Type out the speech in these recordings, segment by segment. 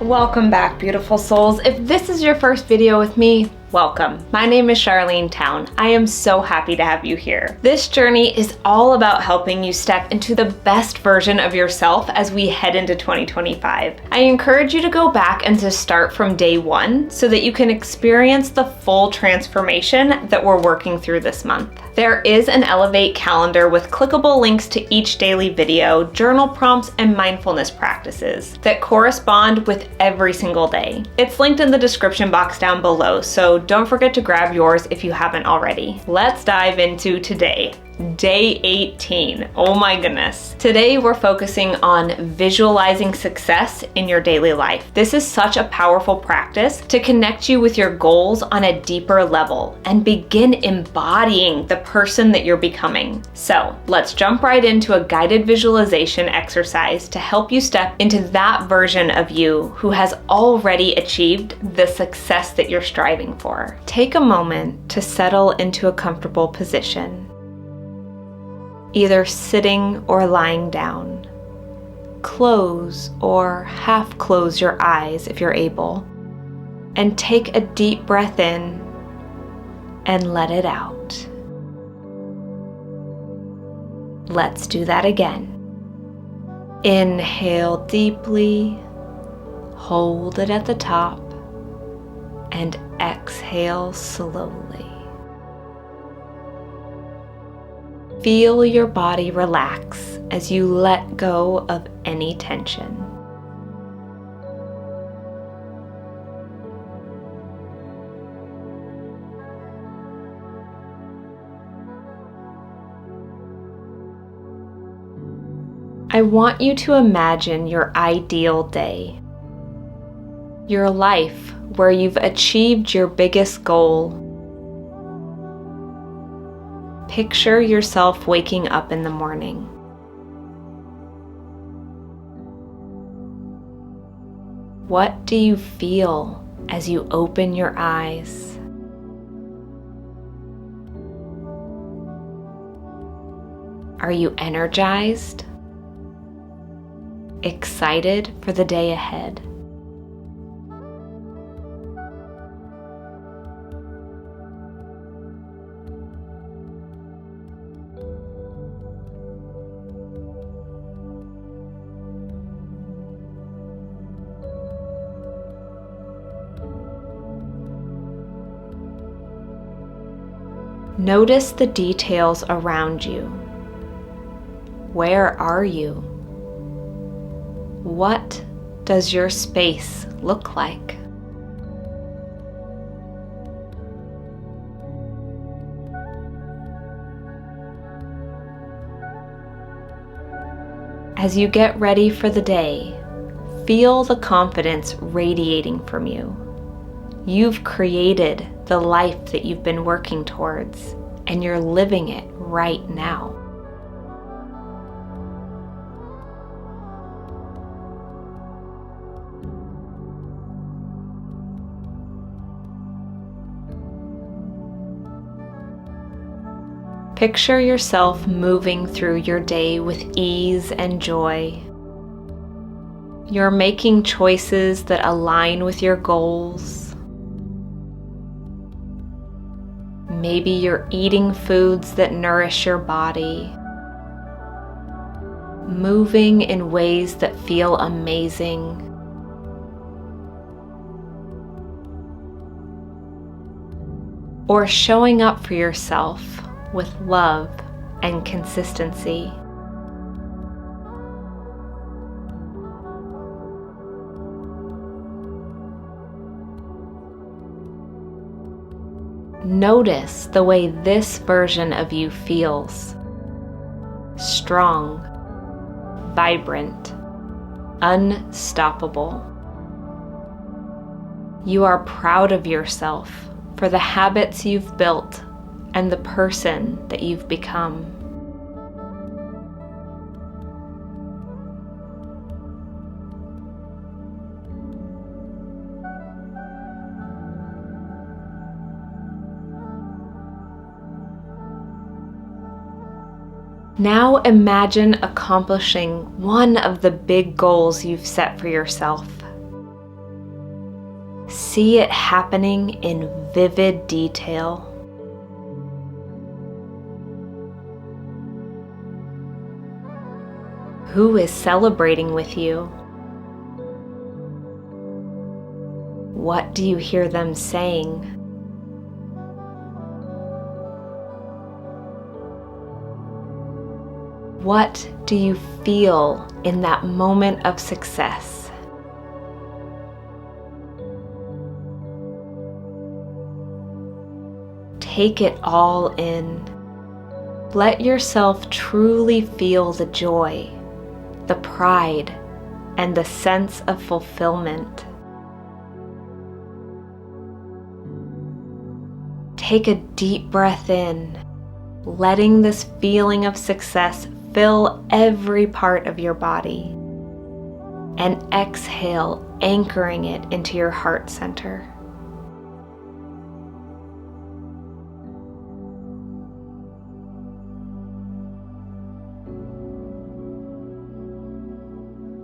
Welcome back, beautiful souls. If this is your first video with me, welcome. My name is Charlene Town. I am so happy to have you here. This journey is all about helping you step into the best version of yourself as we head into 2025. I encourage you to go back and to start from day one so that you can experience the full transformation that we're working through this month. There is an Elevate calendar with clickable links to each daily video, journal prompts, and mindfulness practices that correspond with every single day. It's linked in the description box down below, so don't forget to grab yours if you haven't already. Let's dive into today. Day 18. Oh my goodness. Today we're focusing on visualizing success in your daily life. This is such a powerful practice to connect you with your goals on a deeper level and begin embodying the person that you're becoming. So let's jump right into a guided visualization exercise to help you step into that version of you who has already achieved the success that you're striving for. Take a moment to settle into a comfortable position, either sitting or lying down. Close or half close your eyes if you're able, and take a deep breath in and let it out. Let's do that again. Inhale deeply, hold it at the top, and exhale slowly. Feel your body relax as you let go of any tension. I want you to imagine your ideal day, your life where you've achieved your biggest goal. Picture yourself waking up in the morning. What do you feel as you open your eyes? Are you energized? Excited for the day ahead? Notice the details around you. Where are you? What does your space look like? As you get ready for the day, feel the confidence radiating from you. You've created the life that you've been working towards, and you're living it right now. Picture yourself moving through your day with ease and joy. You're making choices that align with your goals. Maybe you're eating foods that nourish your body, moving in ways that feel amazing. Or showing up for yourself with love and consistency. Notice the way this version of you feels. Strong, vibrant, unstoppable. You are proud of yourself for the habits you've built and the person that you've become. Now imagine accomplishing one of the big goals you've set for yourself. see it happening in vivid detail. Who is celebrating with you? What do you hear them saying? What do you feel in that moment of success? Take it all in. Let yourself truly feel the joy, the pride, and the sense of fulfillment. Take a deep breath in, letting this feeling of success fill every part of your body. And exhale, anchoring it into your heart center.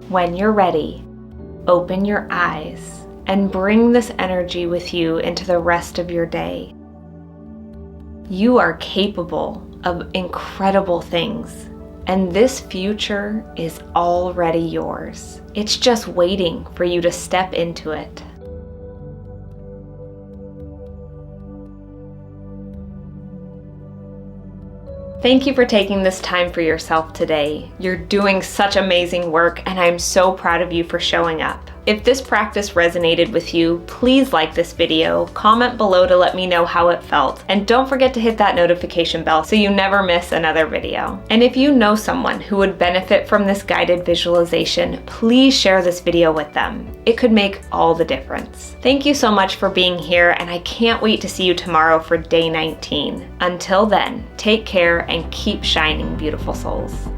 When you're ready, open your eyes and bring this energy with you into the rest of your day. You are capable of incredible things, and this future is already yours. It's just waiting for you to step into it. Thank you for taking this time for yourself today. You're doing such amazing work, and I'm so proud of you for showing up. If this practice resonated with you, please like this video, comment below to let me know how it felt, and don't forget to hit that notification bell so you never miss another video. And if you know someone who would benefit from this guided visualization, please share this video with them. It could make all the difference. Thank you so much for being here, and I can't wait to see you tomorrow for day 19. Until then, take care and keep shining, beautiful souls.